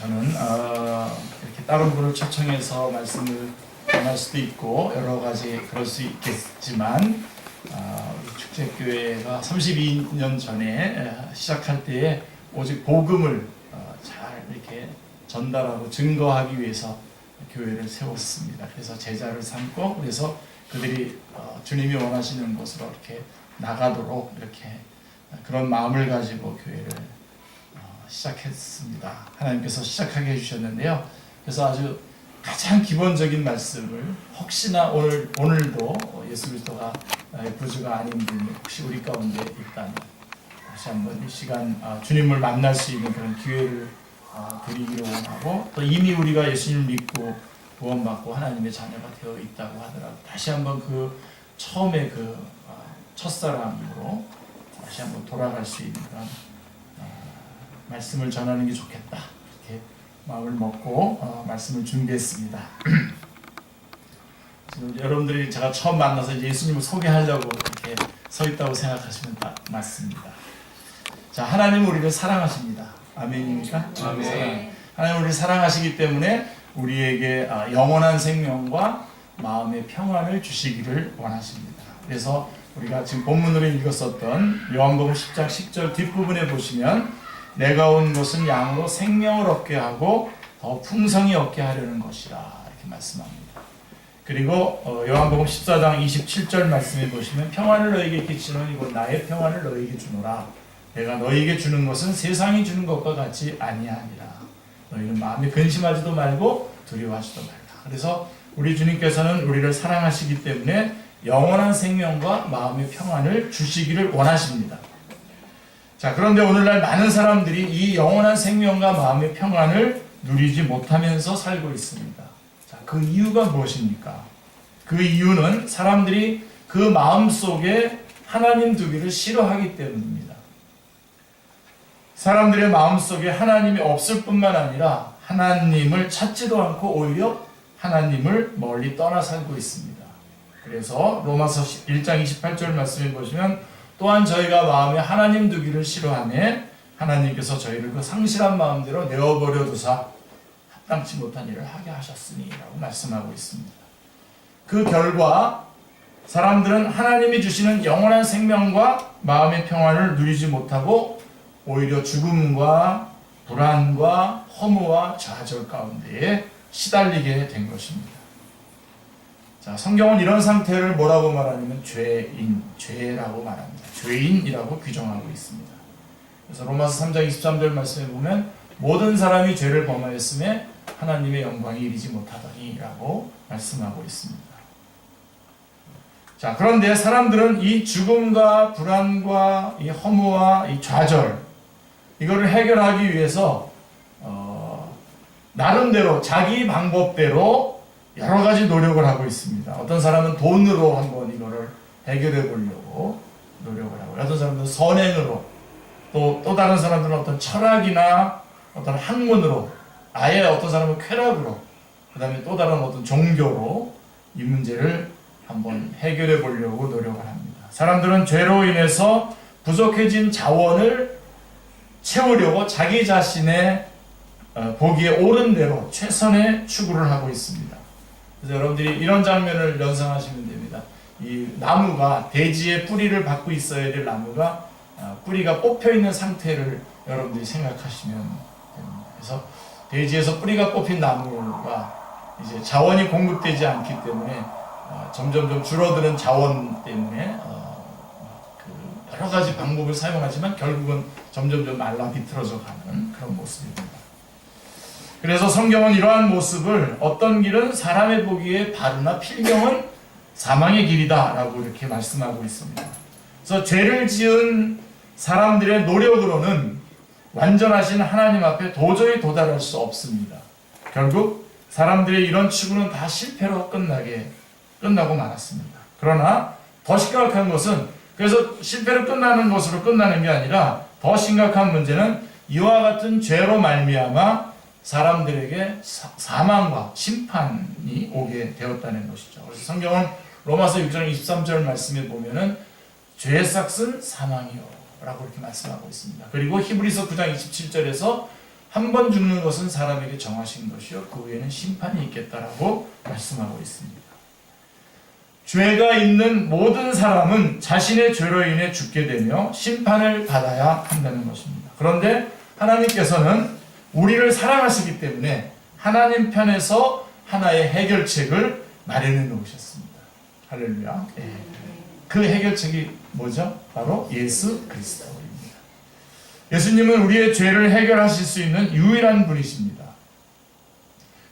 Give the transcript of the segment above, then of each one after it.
저는 이렇게 다른 분을 초청해서 말씀을 전할 수도 있고 여러 가지 그럴 수 있겠지만 우리 축제교회가 32년 전에 시작할 때에 오직 복음을 잘 이렇게 전달하고 증거하기 위해서 교회를 세웠습니다. 그래서 제자를 삼고 그래서 그들이 주님이 원하시는 곳으로 이렇게 나가도록 이렇게 그런 마음을 가지고 교회를 시작했습니다. 하나님께서 시작하게 해주셨는데요. 그래서 아주 가장 기본적인 말씀을 혹시나 오늘도 예수 그리스도가 구주가 아닌 분이 혹시 우리 가운데 있다면 다시 한번 이 시간 주님을 만날 수 있는 그런 기회를 드리기를 원하고 또 이미 우리가 예수님을 믿고 구원받고 하나님의 자녀가 되어 있다고 하더라도 다시 한번 그 처음에 그 첫사랑으로 다시 한번 돌아갈 수 있는 그런 말씀을 전하는 게 좋겠다 이렇게 마음을 먹고 말씀을 준비했습니다. 지금 여러분들이 제가 처음 만나서 예수님을 소개하려고 이렇게 서 있다고 생각하시면 딱 맞습니다. 자, 하나님은 우리를 사랑하십니다. 아멘입니까? 아멘. 하나님 우리를 사랑하시기 때문에 우리에게 영원한 생명과 마음의 평안을 주시기를 원하십니다. 그래서 우리가 지금 본문으로 읽었었던 요한복음 10장 10절 뒷부분에 보시면 내가 온 것은 양으로 생명을 얻게 하고 더 풍성히 얻게 하려는 것이라 이렇게 말씀합니다. 그리고 요한복음 14장 27절 말씀에 보시면 평안을 너희에게 끼치노니 이곧 나의 평안을 너희에게 주노라. 내가 너희에게 주는 것은 세상이 주는 것과 같이 아니하니라. 너희는 마음에 근심하지도 말고 두려워하지도 말라. 그래서 우리 주님께서는 우리를 사랑하시기 때문에 영원한 생명과 마음의 평안을 주시기를 원하십니다. 자, 그런데 오늘날 많은 사람들이 이 영원한 생명과 마음의 평안을 누리지 못하면서 살고 있습니다. 자, 그 이유가 무엇입니까? 그 이유는 사람들이 그 마음속에 하나님 두기를 싫어하기 때문입니다. 사람들의 마음속에 하나님이 없을 뿐만 아니라 하나님을 찾지도 않고 오히려 하나님을 멀리 떠나 살고 있습니다. 그래서 로마서 1장 28절 말씀에 보시면 또한 저희가 마음에 하나님 두기를 싫어하며 하나님께서 저희를 그 상실한 마음대로 내어버려 두사 합당치 못한 일을 하게 하셨으니 라고 말씀하고 있습니다. 그 결과 사람들은 하나님이 주시는 영원한 생명과 마음의 평안을 누리지 못하고 오히려 죽음과 불안과 허무와 좌절 가운데에 시달리게 된 것입니다. 자, 성경은 이런 상태를 뭐라고 말하냐면 죄라고 말합니다. 죄인이라고 규정하고 있습니다. 그래서 로마서 3장 23절 말씀에 보면 모든 사람이 죄를 범하였음에 하나님의 영광이 이르지 못하더니 라고 말씀하고 있습니다. 자, 그런데 사람들은 이 죽음과 불안과 이 허무와 이 좌절 이거를 해결하기 위해서 나름대로 자기 방법대로 여러 가지 노력을 하고 있습니다. 어떤 사람은 돈으로 한번 이거를 해결해 보려고 노력을 하고, 어떤 사람은 선행으로, 또 다른 사람들은 어떤 철학이나 어떤 학문으로, 아예 어떤 사람은 쾌락으로, 그 다음에 또 다른 어떤 종교로 이 문제를 한번 해결해 보려고 노력을 합니다. 사람들은 죄로 인해서 부족해진 자원을 채우려고 자기 자신의 보기에 옳은 대로 최선의 추구를 하고 있습니다. 그래서 여러분들이 이런 장면을 연상하시면 됩니다. 이 나무가 대지에 뿌리를 받고 있어야 될 나무가 뿌리가 뽑혀 있는 상태를 여러분들이 생각하시면 됩니다. 그래서 대지에서 뿌리가 뽑힌 나무가 이제 자원이 공급되지 않기 때문에 점점 줄어드는 자원 때문에 여러 가지 방법을 사용하지만 결국은 점점 말라 비틀어져 가는 그런 모습입니다. 그래서 성경은 이러한 모습을 어떤 길은 사람의 보기에 바르나 필경은 사망의 길이다 라고 이렇게 말씀하고 있습니다. 그래서 죄를 지은 사람들의 노력으로는 완전하신 하나님 앞에 도저히 도달할 수 없습니다. 결국 사람들의 이런 추구는 다 실패로 끝나고 말았습니다. 그러나 더 심각한 것은 그래서 실패로 끝나는 것으로 끝나는 게 아니라 더 심각한 문제는 이와 같은 죄로 말미암아 사람들에게 사망과 심판이 오게 되었다는 것이죠. 그래서 성경은 로마서 6장 23절 말씀에 보면은 죄의 삭은 사망이요 라고 이렇게 말씀하고 있습니다. 그리고 히브리서 9장 27절에서 한 번 죽는 것은 사람에게 정하신 것이요 그 후에는 심판이 있겠다라고 말씀하고 있습니다. 죄가 있는 모든 사람은 자신의 죄로 인해 죽게 되며 심판을 받아야 한다는 것입니다. 그런데 하나님께서는 우리를 사랑하시기 때문에 하나님 편에서 하나의 해결책을 마련해 놓으셨습니다. 할렐루야. 그 해결책이 뭐죠? 바로 예수 그리스도입니다. 예수님은 우리의 죄를 해결하실 수 있는 유일한 분이십니다.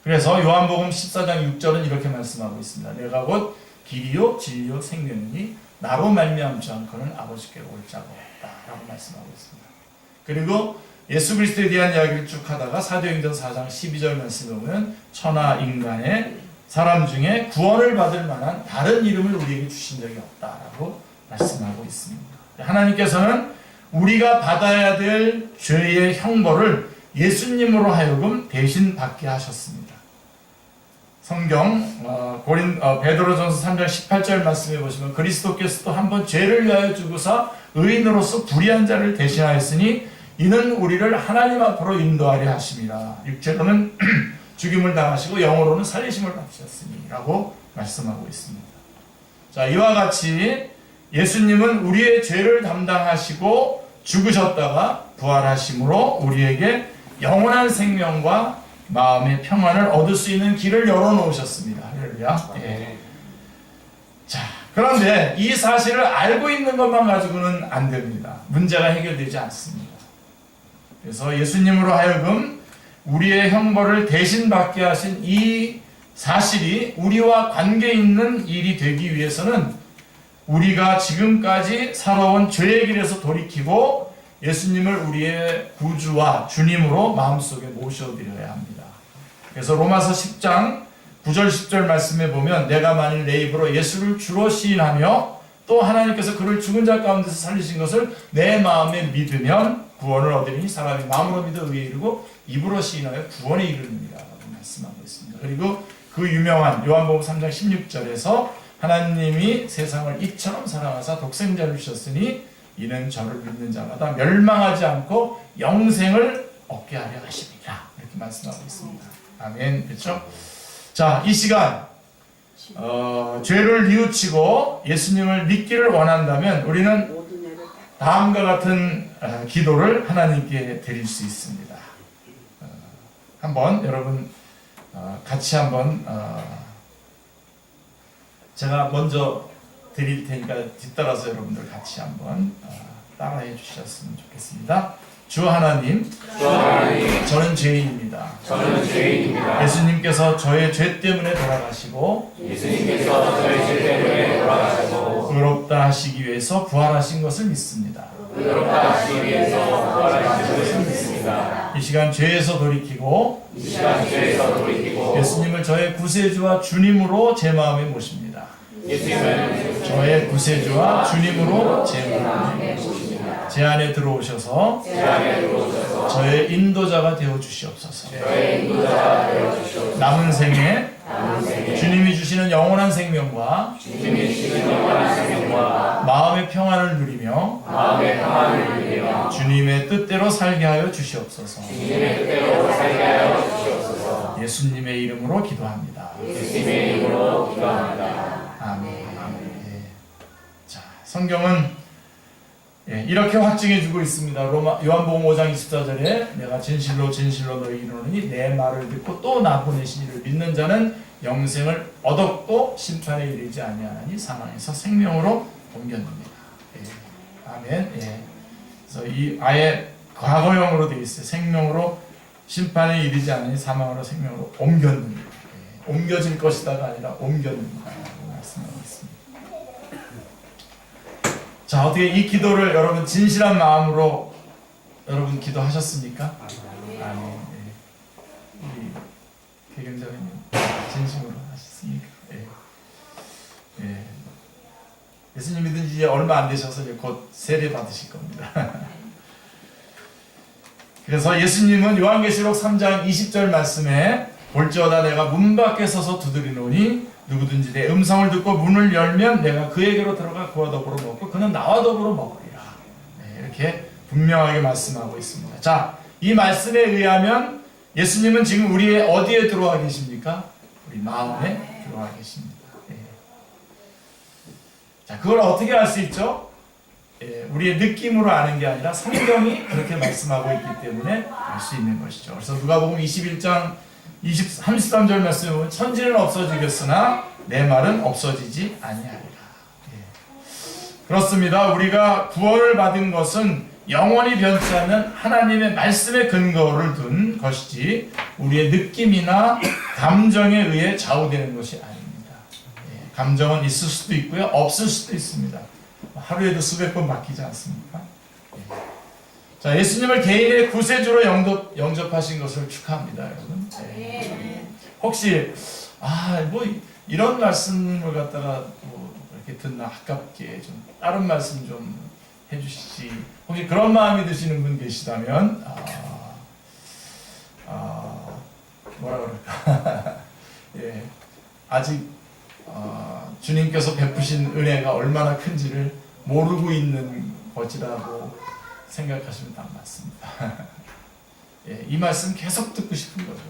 그래서 요한복음 14장 6절은 이렇게 말씀하고 있습니다. 내가 곧 길이요 진리요 생명이니 나로 말미암지 않고는 아버지께로 올 자가 없다 라고 말씀하고 있습니다. 그리고 예수 그리스도에 대한 이야기를 쭉 하다가 사도행전 4장 12절 말씀에 보면 천하 인간의 사람 중에 구원을 받을 만한 다른 이름을 우리에게 주신 적이 없다라고 말씀하고 있습니다. 하나님께서는 우리가 받아야 될 죄의 형벌을 예수님으로 하여금 대신 받게 하셨습니다. 성경 베드로전서 3장 18절 말씀해 보시면 그리스도께서도 한번 죄를 위하여 죽으사 의인으로서 불의한 자를 대신하였으니 이는 우리를 하나님 앞으로 인도하려 하심이라. 육체로는 죽임을 당하시고 영으로는 살리심을 받으셨으니 라고 말씀하고 있습니다. 자, 이와 같이 예수님은 우리의 죄를 담당하시고 죽으셨다가 부활하심으로 우리에게 영원한 생명과 마음의 평안을 얻을 수 있는 길을 열어놓으셨습니다. 할렐루야. 자, 그런데 이 사실을 알고 있는 것만 가지고는 안 됩니다. 문제가 해결되지 않습니다. 그래서 예수님으로 하여금 우리의 형벌을 대신 받게 하신 이 사실이 우리와 관계 있는 일이 되기 위해서는 우리가 지금까지 살아온 죄의 길에서 돌이키고 예수님을 우리의 구주와 주님으로 마음속에 모셔드려야 합니다. 그래서 로마서 10장 9절 10절 말씀에 보면 내가 만일 내 입으로 예수를 주로 시인하며 또 하나님께서 그를 죽은 자 가운데서 살리신 것을 내 마음에 믿으면 구원을 얻으리니 사람이 마음으로 믿어 의에 이르고 입으로 시인하여 구원에 이르느니라 라고 말씀하고 있습니다. 그리고 그 유명한 요한복음 3장 16절에서 하나님이 세상을 이처럼 사랑하사 독생자를 주셨으니 이는 저를 믿는 자마다 멸망하지 않고 영생을 얻게 하려 하십니다. 이렇게 말씀하고 있습니다. 아멘. 그렇죠? 자, 이 시간 죄를 뉘우치고 예수님을 믿기를 원한다면 우리는 다음과 같은 기도를 하나님께 드릴 수 있습니다. 한번 여러분 같이 한번 제가 먼저 드릴 테니까 뒤따라서 여러분들 같이 한번 따라해 주셨으면 좋겠습니다. 주 하나님, 저는 죄인입니다. 예수님께서 저의 죄 때문에 돌아가시고 의롭다 하시기 위해서 부활하신 것을 믿습니다. 이 시간 죄에서 돌이키고 예수님을 저의 구세주와 주님으로 제 마음에 모십니다. 저의 구세주와 주님으로 제 마음에 모십니다. 제 안에 들어오셔서 저의 인도자가 되어 주시옵소서. 남은 생에 주님이 주시는 영원한 생명과 마음의 평안을 누리며 주님의 뜻대로 살게 하여 주시옵소서. 예수님의 이름으로 기도합니다. 아멘. 자, 성경은 이렇게 확증해주고 있습니다. 요한복음 5장 24절에 내가 진실로 진실로 너희 이르노니 내 말을 듣고 또 나 보내신 이를 믿는 자는 영생을 얻었고 심판에 이르지 아니하나니 사망에서 생명으로 옮겼느니라. 아멘. 그래서 이 아예 과거형으로 되어 있어요. 생명으로 심판에 이르지 않으니 사망으로 생명으로 옮겼느니라. 옮겨질 것이다가 아니라 옮겼느니라 말씀하고 있습니다. 자, 어떻게 이 기도를 여러분 진실한 마음으로 여러분 기도하셨습니까? 아멘. 우리 개경자님 진심으로 하셨습니까? 예수님 믿은 지 얼마 안 되셔서 곧 세례 받으실 겁니다. 그래서 예수님은 요한계시록 3장 20절 말씀에 볼지어다 내가 문 밖에 서서 두드리노니 누구든지 내 음성을 듣고 문을 열면 내가 그에게로 들어가 그와 더불어 먹고 그는 나와 더불어 먹으리라. 이렇게 분명하게 말씀하고 있습니다. 자, 이 말씀에 의하면 예수님은 지금 우리의 어디에 들어와 계십니까? 우리 마음에 들어와 계십니다. 예. 자, 그걸 어떻게 알 수 있죠? 예, 우리의 느낌으로 아는 게 아니라 성경이 그렇게 말씀하고 있기 때문에 알 수 있는 것이죠. 그래서 누가복음 21장 33절 말씀에 보면 천지는 없어지겠으나 내 말은 없어지지 아니하리라. 예. 그렇습니다. 우리가 구원을 받은 것은 영원히 변치 않는 하나님의 말씀에 근거를 둔 것이지 우리의 느낌이나 감정에 의해 좌우되는 것이 아닙니다. 예. 감정은 있을 수도 있고요, 없을 수도 있습니다. 하루에도 수백 번 바뀌지 않습니까? 예. 자, 예수님을 개인의 구세주로 영접하신 것을 축하합니다, 여러분. 예. 혹시 뭐 이런 말씀을 갖다가 뭐 이렇게 듣나 아깝게 좀 다른 말씀 좀 해주시지. 혹시 그런 마음이 드시는 분 계시다면 뭐라 그럴까? 예, 아직 주님께서 베푸신 은혜가 얼마나 큰지를 모르고 있는 것이라고 생각하시면 딱 맞습니다. 예, 이 말씀 계속 듣고 싶은 거죠.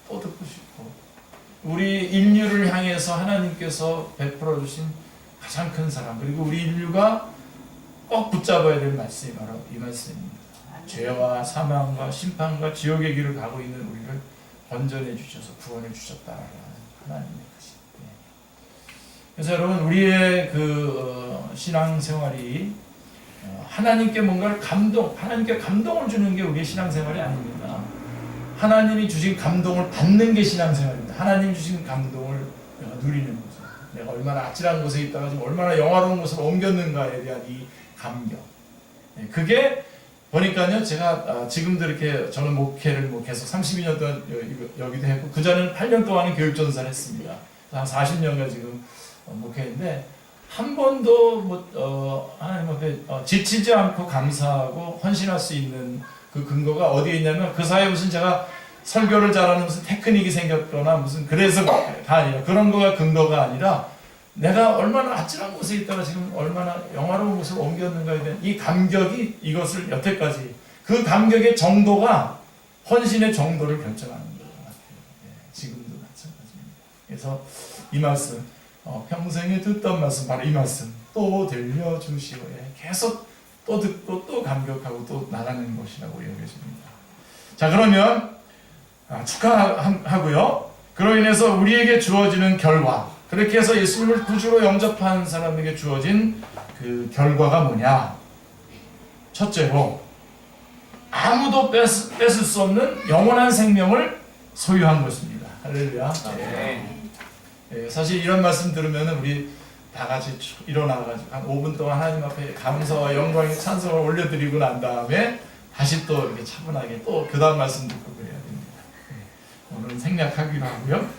또 듣고 싶고 우리 인류를 향해서 하나님께서 베풀어 주신 가장 큰 사랑, 그리고 우리 인류가 꼭 붙잡아야 될 말씀이 바로 이 말씀입니다. 죄와 사망과 심판과 지옥의 길을 가고 있는 우리를 건져내 주셔서 구원해 주셨다라는 하나님의 것이. 그래서 여러분, 우리의 신앙생활이 하나님께 뭔가를 하나님께 감동을 주는 게 우리의 신앙생활이 아닙니다. 하나님이 주신 감동을 받는 게 신앙생활입니다. 하나님 주신 감동을 내가 누리는 거죠. 내가 얼마나 아찔한 곳에 있다가 지금 얼마나 영화로운 곳으로 옮겼는가에 대한 이 감격. 그게 보니까요, 제가 지금도 이렇게 저는 목회를 계속 32년 동안 여기도 했고, 그전에는 8년 동안은 교육전사를 했습니다. 한 40년간 지금 목회인데, 한 번도 하나님 앞에 지치지 않고 감사하고 헌신할 수 있는 그 근거가 어디에 있냐면, 그 사이에 무슨 제가 설교를 잘하는 무슨 테크닉이 생겼거나 무슨 그래서가 아니라, 그런 거가 근거가 아니라 내가 얼마나 아찔한 곳에 있다가 지금 얼마나 영화로운 곳으로 옮겼는가에 대한 이 감격이 이것을 여태까지, 그 감격의 정도가 헌신의 정도를 결정하는 것 같아요. 예, 지금도 마찬가지입니다. 그래서 이 말씀, 평생에 듣던 말씀, 바로 이 말씀 또 들려주시오. 예, 계속 또 듣고 또 감격하고 또 나가는 것이라고 여겨집니다. 자, 그러면 축하하고요. 그로 인해서 우리에게 주어지는 결과, 그렇게 해서 예수님을 구주로 영접한 사람에게 주어진 그 결과가 뭐냐? 첫째로, 아무도 뺏을 수 없는 영원한 생명을 소유한 것입니다. 할렐루야. 네. 사실 이런 말씀 들으면 우리 다 같이 일어나가지고 한 5분 동안 하나님 앞에 감사와 영광의 찬송을 올려드리고 난 다음에 다시 또 이렇게 차분하게 또 그 다음 말씀 듣고 그래야 됩니다. 오늘은 생략하기로 하고요.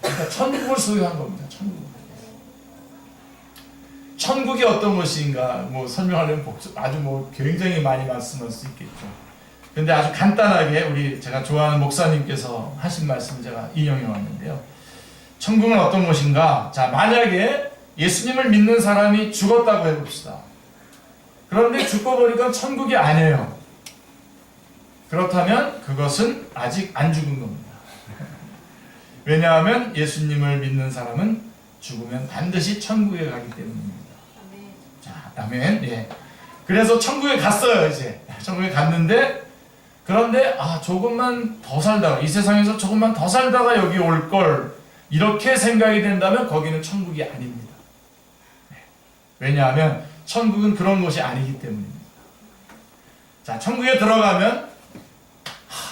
그러니까 천국을 소유한 겁니다. 천국이 어떤 것인가 설명하려면 아주 굉장히 많이 말씀할 수 있겠죠. 근데 아주 간단하게 제가 좋아하는 목사님께서 하신 말씀 제가 인용해 왔는데요. 천국은 어떤 것인가? 자, 만약에 예수님을 믿는 사람이 죽었다고 해봅시다. 그런데 죽고 보니까 천국이 아니에요. 그렇다면 그것은 아직 안 죽은 겁니다. 왜냐하면 예수님을 믿는 사람은 죽으면 반드시 천국에 가기 때문입니다. 자, 아멘. 예. 그래서 천국에 갔어요, 이제. 천국에 갔는데, 그런데, 조금만 더 살다가, 이 세상에서 조금만 더 살다가 여기 올 걸, 이렇게 생각이 된다면 거기는 천국이 아닙니다. 왜냐하면 천국은 그런 곳이 아니기 때문입니다. 자, 천국에 들어가면,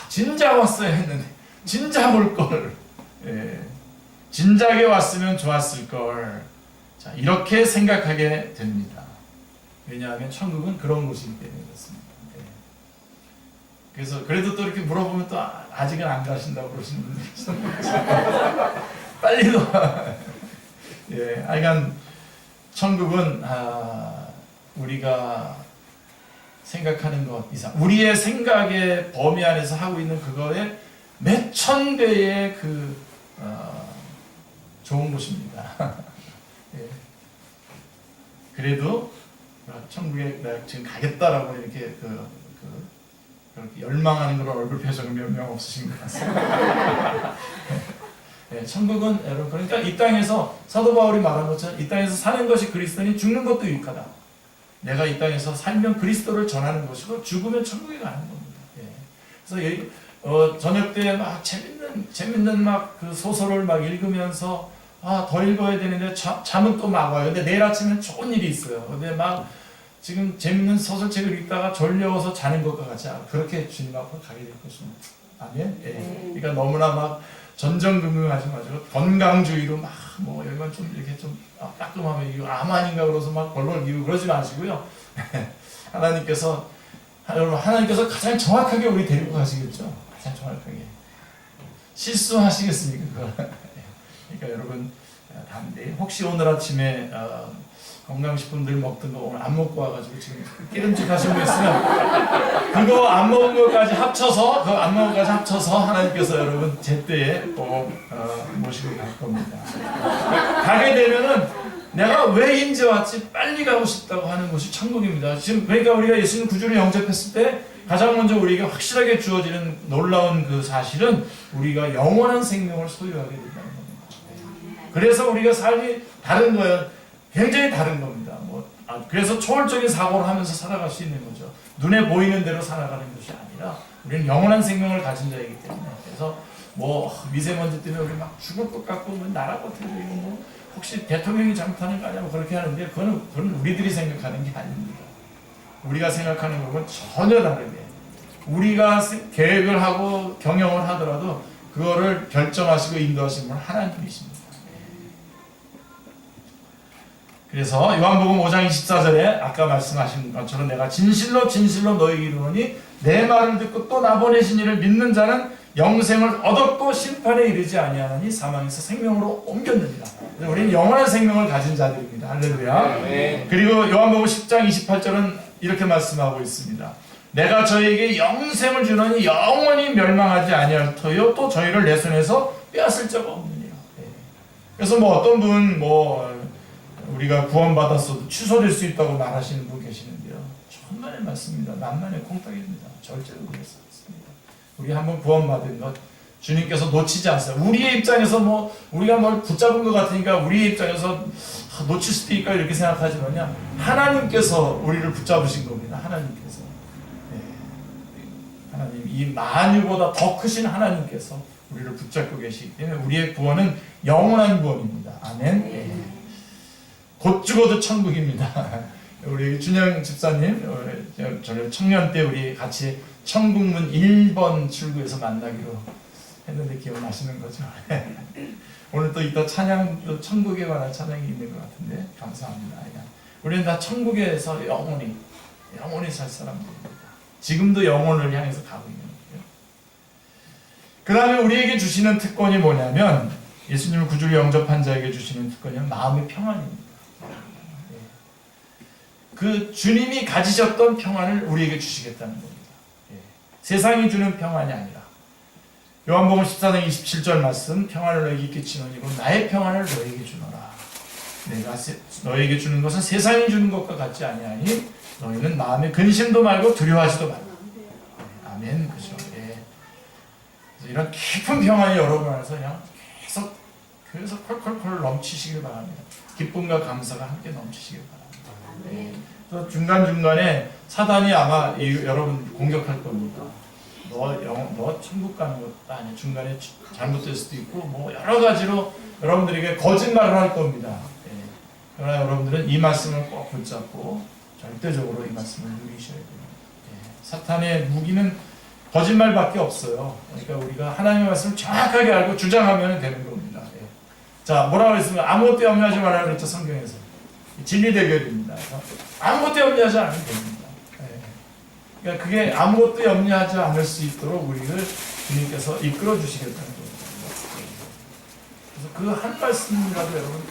진작 왔어야 했는데, 진작 올 걸. 진작에 왔으면 좋았을 걸. 자, 이렇게 생각하게 됩니다. 왜냐하면 천국은 그런 곳이기 때문에 그렇습니다. 그래서 그래도 또 이렇게 물어보면 또 아직은 안 가신다고 그러시는 분들이 있어요. 빨리도. 하여간 천국은 우리가 생각하는 것 이상, 우리의 생각의 범위 안에서 하고 있는 그거에 몇 천 배의 좋은 곳입니다. 그래도 천국에 내가 지금 가겠다라고 이렇게 그렇게 열망하는 그런 얼굴 표정은 몇 명 없으신 것 같습니다. 네, 천국은 여러분 그러니까 이 땅에서 사도 바울이 말한 것처럼 이 땅에서 사는 것이 그리스도니 죽는 것도 유익하다. 내가 이 땅에서 살면 그리스도를 전하는 것이고 죽으면 천국에 가는 겁니다. 예. 그래서 저녁 때 막 재밌는 막 그 소설을 막 읽으면서 더 읽어야 되는데 잠은 또 막 와요. 근데 내일 아침엔 좋은 일이 있어요. 근데 막 지금 재밌는 소설책을 읽다가 졸려서 자는 것과 같이 그렇게 주님 앞으로 가게 될 것입니다. 아멘. 예. 그러니까 너무나 막 전전긍긍하지 마시고 건강주의로 막 뭐 여기만 좀 이렇게 좀 따끔하면 이거 암 아닌가 그래서 막 벌벌 기고 그러지 마시고요. 하나님께서 가장 정확하게 우리 데리고 가시겠죠. 가장 정확하게. 실수하시겠습니까? 그러니까 여러분 담대 혹시 오늘 아침에 건강식품들 먹던 거 오늘 안 먹고 와가지고 지금 기름집 하신 분 있으면 그거 안 먹은 것까지 합쳐서 하나님께서 여러분 제때에 꼭 모시고 갈 겁니다. 가게 되면은 내가 왜 인제 왔지 빨리 가고 싶다고 하는 곳이 천국입니다. 지금 그러니까 우리가 예수님 구주를 영접했을 때 가장 먼저 우리에게 확실하게 주어지는 놀라운 그 사실은 우리가 영원한 생명을 소유하게 된다는 겁니다. 그래서 우리가 삶이 다른 거예요. 굉장히 다른 겁니다. 그래서 초월적인 사고를 하면서 살아갈 수 있는 거죠. 눈에 보이는 대로 살아가는 것이 아니라 우리는 영원한 생명을 가진 자이기 때문에 그래서 미세먼지 때문에 우리 막 죽을 것 같고 나라 같은 혹시 대통령이 잘못하는 거 아니야 그렇게 하는데 그건 우리들이 생각하는 게 아닙니다. 우리가 생각하는 것은 전혀 다르게 우리가 계획을 하고 경영을 하더라도 그거를 결정하시고 인도하시는 분 하나님이십니다. 그래서 요한복음 5장 24절에 아까 말씀하신 것처럼 내가 진실로 너희에게 이르노니 내 말을 듣고 또 나 보내신 이를 믿는 자는 영생을 얻었고 심판에 이르지 아니하나니 사망에서 생명으로 옮겼느니라. 우리는 영원한 생명을 가진 자들입니다. 할렐루야. 네. 그리고 요한복음 10장 28절은 이렇게 말씀하고 있습니다. 내가 저희에게 영생을 주노니 영원히 멸망하지 아니할 터요 또 저희를 내 손에서 빼앗을 자가 없느니라. 네. 그래서 어떤 분 우리가 구원받았어도 취소될 수 있다고 말하시는 분 계시는데요. 천만의 말씀입니다. 만만의 콩떡입니다. 절대로 그렇지 않습니다. 우리 한번 구원받은 것 주님께서 놓치지 않으세요. 우리의 입장에서 우리가 뭘 붙잡은 것 같으니까 우리의 입장에서 놓칠 수도 있을까 이렇게 생각하지만요. 하나님께서 우리를 붙잡으신 겁니다. 하나님께서. 네. 하나님 이 만유보다 더 크신 하나님께서 우리를 붙잡고 계시기 때문에 우리의 구원은 영원한 구원입니다. 아멘. 네. 곧 죽어도 천국입니다. 우리 준영 집사님, 저는 청년 때 우리 같이 천국문 1번 출구에서 만나기로 했는데 기억나시는 거죠? 오늘 또 이따 찬양, 또 천국에 관한 찬양이 있는 것 같은데 감사합니다. 우리는 다 천국에서 영원히 살 사람들입니다. 지금도 영혼을 향해서 가고 있는 거예요. 그 다음에 우리에게 주시는 특권이 뭐냐면 예수님을 구주로 영접한 자에게 주시는 특권이 마음의 평안입니다. 그 주님이 가지셨던 평안을 우리에게 주시겠다는 겁니다. 세상이 주는 평안이 아니라 요한복음 14장 27절 말씀 평안을 너에게 끼치노니 이건 나의 평안을 너에게 주노라. 내가 너에게 주는 것은 세상이 주는 것과 같지 아니하니 너희는 마음에 근심도 말고 두려워하지도 말라. 아멘. 그죠? 예. 그래서 이런 깊은 평안이 여러분 안에서 그냥 계속 콜콜콜 넘치시길 바랍니다. 기쁨과 감사가 함께 넘치시길 바랍니다. 네. 또 중간중간에 사단이 아마 여러분 공격할 겁니다. 너 천국 가는 것도 아니야. 중간에 잘못될 수도 있고 여러 가지로 여러분들에게 거짓말을 할 겁니다. 네. 그러나 여러분들은 이 말씀을 꼭 붙잡고 절대적으로 이 말씀을 누리셔야 돼요. 네. 사탄의 무기는 거짓말밖에 없어요. 그러니까 우리가 하나님의 말씀을 정확하게 알고 주장하면 되는 겁니다. 네. 자, 뭐라고 했으면 아무것도 염려하지 말라 그랬죠, 성경에서. 진리 대결입니다. 아무것도 염려하지 않으면 됩니다. 그러니까 그게 아무것도 염려하지 않을 수 있도록 우리를 주님께서 이끌어 주시겠다는 겁니다. 그래서 그 한 말씀이라도 여러분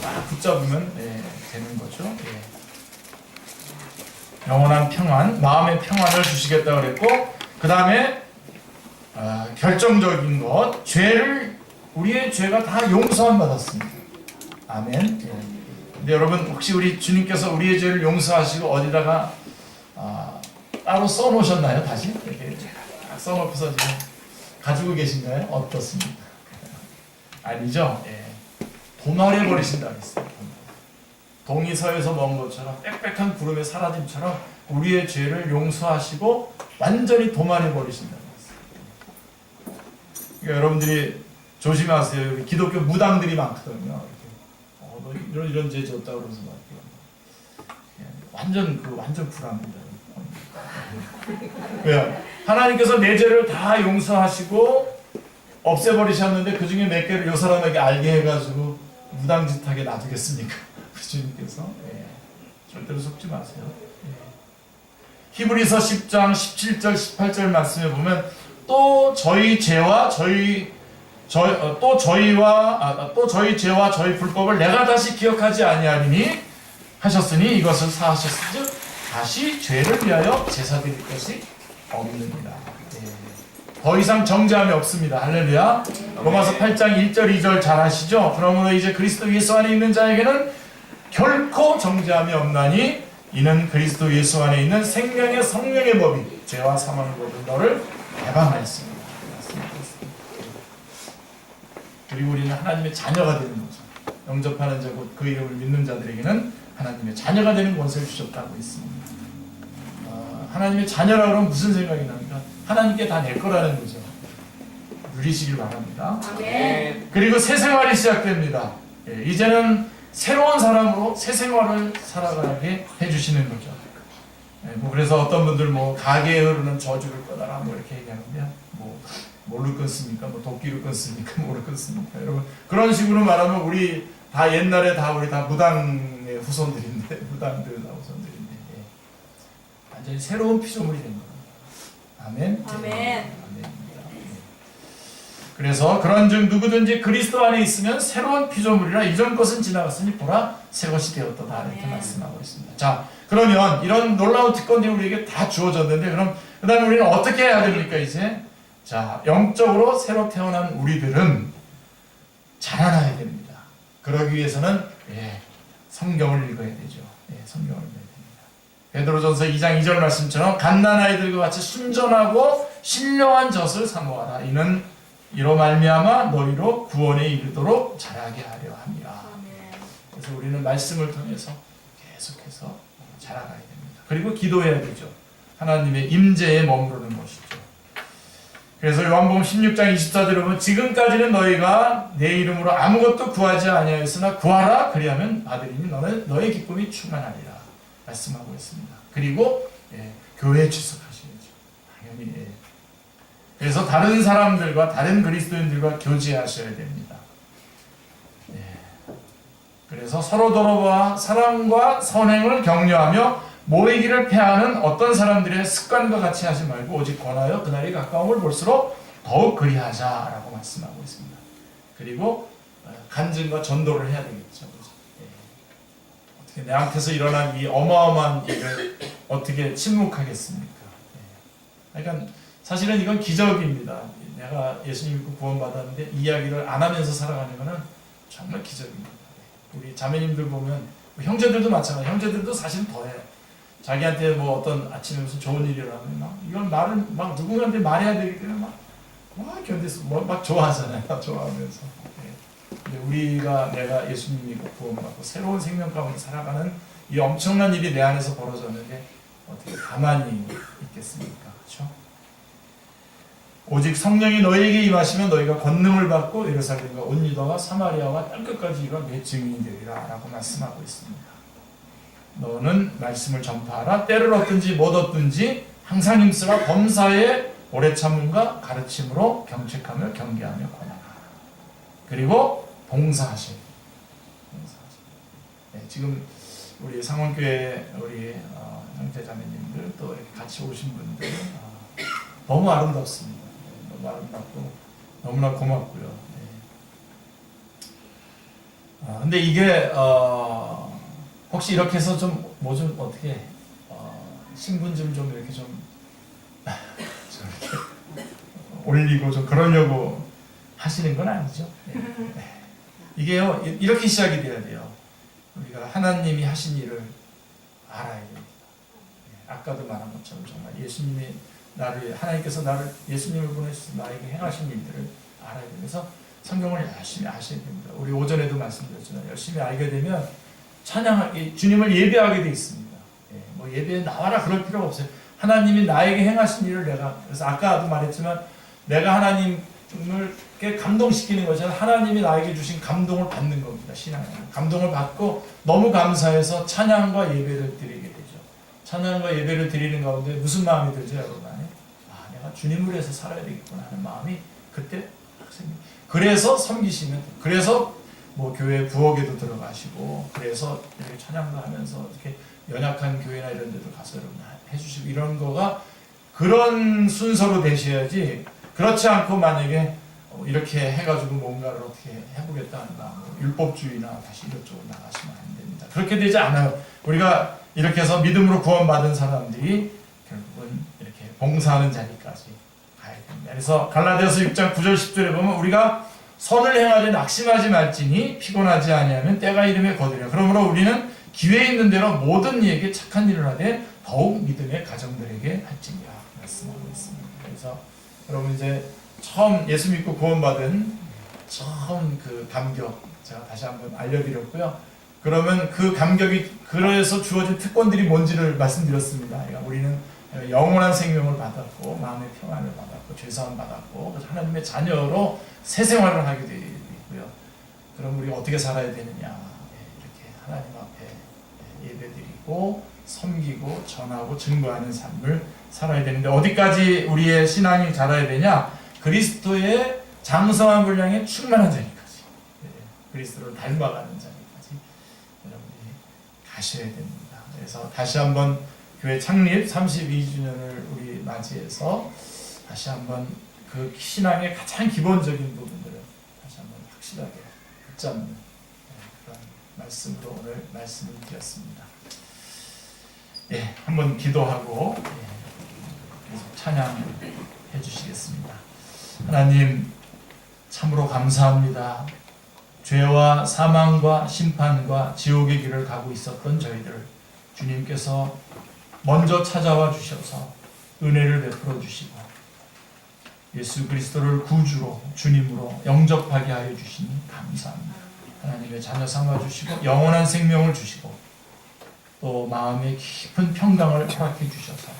딱 붙잡으면 되는 거죠. 영원한 평안, 마음의 평안을 주시겠다고 그랬고, 그 다음에 결정적인 것, 우리의 죄가 다 용서함 받았습니다. 아멘. 근데 여러분 혹시 우리 주님께서 우리의 죄를 용서하시고 어디다가 따로 써놓으셨나요? 다시 이렇게 써놓고서 지금 가지고 계신가요? 어떻습니까? 아니죠? 예. 도말해 버리신다고 했어요. 동이 서에서 먼 것처럼 빽빽한 구름의 사라짐처럼 우리의 죄를 용서하시고 완전히 도말해 버리신다고 했어요. 그러니까 여러분들이 조심하세요. 기독교 무당들이 많거든요. 너 이런 죄 졌다 그러면서 막 완전 불합니다. 왜요? 하나님께서 내 죄를 다 용서하시고 없애버리셨는데 그 중에 몇 개를 이 사람에게 알게 해가지고 무당짓하게 놔두겠습니까? 주님께서 절대로 속지 마세요. 히브리서 10장 17절 18절 말씀에 보면 또 저희 죄와 저희 죄와 저희 불법을 내가 다시 기억하지 아니하리니 하셨으니 이것을 사하셨으즉 다시 죄를 위하여 제사 드릴 것이 없느니라. 더 이상 정죄함이 없습니다. 할렐루야. 로마서 8장 1절 2절 잘 아시죠? 그러므로 이제 그리스도 예수 안에 있는 자에게는 결코 정죄함이 없나니 이는 그리스도 예수 안에 있는 생명의 성령의 법이 죄와 사망의 법을 너를 해방하였습니다. 그리고 우리는 하나님의 자녀가 되는 거죠. 영접하는 자 곧 그 이름을 믿는 자들에게는 하나님의 자녀가 되는 권세를 주셨다고 했습니다. 하나님의 자녀라고 하면 무슨 생각이 납니까? 하나님께 다 낼 거라는 거죠. 누리시길 바랍니다. 아멘. 그리고 새 생활이 시작됩니다. 이제는 새로운 사람으로 새 생활을 살아가게 해주시는 거죠. 그래서 어떤 분들 가게에 흐르는 저주를 꺼내라 이렇게 얘기하는데요. 뭘로 끊습니까? 도끼로 끊습니까? 뭐로 끊습니까? 여러분 그런 식으로 말하면 우리 다 옛날에 우리 다 무당의 후손들인데 무당들 후손들인데 완전히 새로운 피조물이 된 겁니다. 아멘. 아멘. 그래서 그런즉 누구든지 그리스도 안에 있으면 새로운 피조물이라 이전 것은 지나갔으니 보라 새 것이 되었다 이렇게 말씀하고 있습니다. 자, 그러면 이런 놀라운 특권들이 우리에게 다 주어졌는데 그럼 그다음에 우리는 어떻게 해야 됩니까 이제? 자, 영적으로 새로 태어난 우리들은 자라나야 됩니다. 그러기 위해서는 성경을 읽어야 되죠. 성경을 읽어야 됩니다. 베드로전서 2장 2절 말씀처럼 갓난아이들과 같이 순전하고 신령한 젖을 사모하라. 이는 이로 말미암아 너희로 구원에 이르도록 자라게 하려 함이라. 그래서 우리는 말씀을 통해서 계속해서 자라가야 됩니다. 그리고 기도해야 되죠. 하나님의 임재에 머무르는 것이죠. 그래서 요한복음 16장 24절에 보면 지금까지는 너희가 내 이름으로 아무것도 구하지 아니하였으나 구하라 그리하면 받으리니 너의 기쁨이 충만하리라 말씀하고 있습니다. 그리고 교회에 출석하셔야죠. 당연히 그래서 다른 사람들과 다른 그리스도인들과 교제하셔야 됩니다. 그래서 서로 돌아봐 사랑과 선행을 격려하며 모이기를 패하는 어떤 사람들의 습관과 같이 하지 말고 오직 권하여 그날이 가까움을 볼수록 더욱 그리하자라고 말씀하고 있습니다. 그리고 간증과 전도를 해야 되겠죠. 어떻게 내한테서 일어난 이 어마어마한 일을 어떻게 침묵하겠습니까? 그러니까 사실은 이건 기적입니다. 내가 예수님 믿고 구원받았는데 이야기를 안 하면서 살아가는 것은 정말 기적입니다. 우리 자매님들 보면 형제들도 마찬가지. 형제들도 사실 더해. 자기한테 어떤 아침에 무슨 좋은 일이 일어나면 이건 말을 누군가한테 말해야 되기 때문에 막 견디서 막 좋아하잖아요. 좋아하면서. 근데 내가 예수님 믿고 구원받고 새로운 생명 가운데 살아가는 이 엄청난 일이 내 안에서 벌어졌는데 어떻게 가만히 있겠습니까? 그렇죠? 오직 성령이 너희에게 임하시면 너희가 권능을 받고 예루살렘과 온 유다와 사마리아와 땅끝까지 이르러 내 증인이 되리라 라고 말씀하고 있습니다. 너는 말씀을 전파하라. 때를 얻든지 못 얻든지 항상 힘쓰라. 범사에 오래 참음과 가르침으로 경책하며 경계하며 권하라. 그리고 봉사하시라. 지금 우리 상원교회 우리 형제자매님들 또 이렇게 같이 오신 분들 너무 아름답습니다. 너무 아름답고 너무나 고맙고요. 근데 이게 혹시 이렇게 해서 좀 어떻게 신분 좀 이렇게 좀 이렇게 올리고 좀 그러려고 하시는 건 아니죠. 이게요 이렇게 시작이 돼야 돼요. 우리가 하나님이 하신 일을 알아야 됩니다. 아까도 말한 것처럼 정말 예수님이 하나님께서 나를 예수님을 보내셔서 나에게 행하신 일들을 알아야 되면서 성경을 열심히 아셔야 됩니다. 우리 오전에도 말씀드렸지만 열심히 알게 되면 주님을 예배하게 돼 있습니다. 뭐 예배에 나와라 그럴 필요가 없어요. 하나님이 나에게 행하신 일을 그래서 아까도 말했지만 내가 하나님을 감동시키는 것은 하나님이 나에게 주신 감동을 받는 겁니다. 신앙은 감동을 받고 너무 감사해서 찬양과 예배를 드리게 되죠. 찬양과 예배를 드리는 가운데 무슨 마음이 들죠, 여러분? 내가 주님을 위해서 살아야 되겠구나 하는 마음이 그때 생깁니다. 그래서 섬기시면, 그래서 뭐 교회 부엌에도 들어가시고, 그래서 이렇게 찬양도 하면서 이렇게 연약한 교회나 이런 데도 가서 여러분 해주시고, 이런 거가 그런 순서로 되셔야지. 그렇지 않고 만약에 이렇게 해가지고 뭔가를 어떻게 해보겠다 한다, 율법주의나 다시 이쪽으로 나가시면 안 됩니다. 그렇게 되지 않아요. 우리가 이렇게 해서 믿음으로 구원받은 사람들이 결국은 이렇게 봉사하는 자리까지 가야 됩니다. 그래서 갈라디아서 6장 9절 10절에 보면 우리가 선을 행하되 낙심하지 말지니 피곤하지 아니하면 때가 이름에 거두리라. 그러므로 우리는 기회 있는 대로 모든 이에게 착한 일을 하되 더욱 믿음의 가정들에게 할지니라 말씀하고 있습니다. 그래서 여러분 이제 처음 예수 믿고 구원받은 처음 그 감격 제가 다시 한번 알려드렸고요. 그러면 그 감격이 그래서 주어진 특권들이 뭔지를 말씀드렸습니다. 그러니까 우리는 영원한 생명을 받았고 마음의 평안을 받았고 죄사함 받았고 하나님의 자녀로 새 생활을 하게 되어 있고요. 그럼 우리가 어떻게 살아야 되느냐? 이렇게 하나님 앞에 예배드리고 섬기고 전하고 증거하는 삶을 살아야 되는데 어디까지 우리의 신앙이 자라야 되냐? 그리스도의 장성한 분량에 충만한 자리까지, 그리스도를 닮아가는 자리까지 여러분이 가셔야 됩니다. 그래서 다시 한번 교회 창립 32주년을 우리 맞이해서 다시 한번 그 신앙의 가장 기본적인 부분들을 다시 한번 확실하게 붙잡는 그런 말씀으로 오늘 말씀을 드렸습니다. 한번 기도하고 계속 찬양해 주시겠습니다. 하나님 참으로 감사합니다. 죄와 사망과 심판과 지옥의 길을 가고 있었던 저희들 주님께서 먼저 찾아와 주셔서 은혜를 베풀어 주시고 예수 그리스도를 구주로 주님으로 영접하게 하여 주시니 감사합니다. 하나님의 자녀 삼아 주시고 영원한 생명을 주시고 또 마음의 깊은 평강을 허락해 주셔서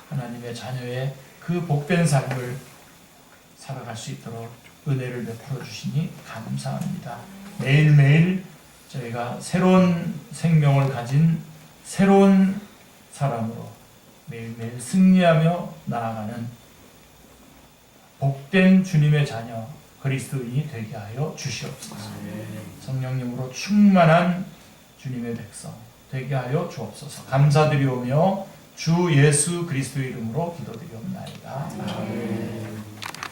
하나님의 자녀의 그 복된 삶을 살아갈 수 있도록 은혜를 베풀어 주시니 감사합니다. 매일매일 저희가 새로운 생명을 가진 새로운 사람으로 매일매일 승리하며 나아가는 복된 주님의 자녀 그리스도인이 되게 하여 주시옵소서. 성령님으로 충만한 주님의 백성 되게 하여 주옵소서. 감사드리오며 주 예수 그리스도의 이름으로 기도드리옵나이다. 아멘.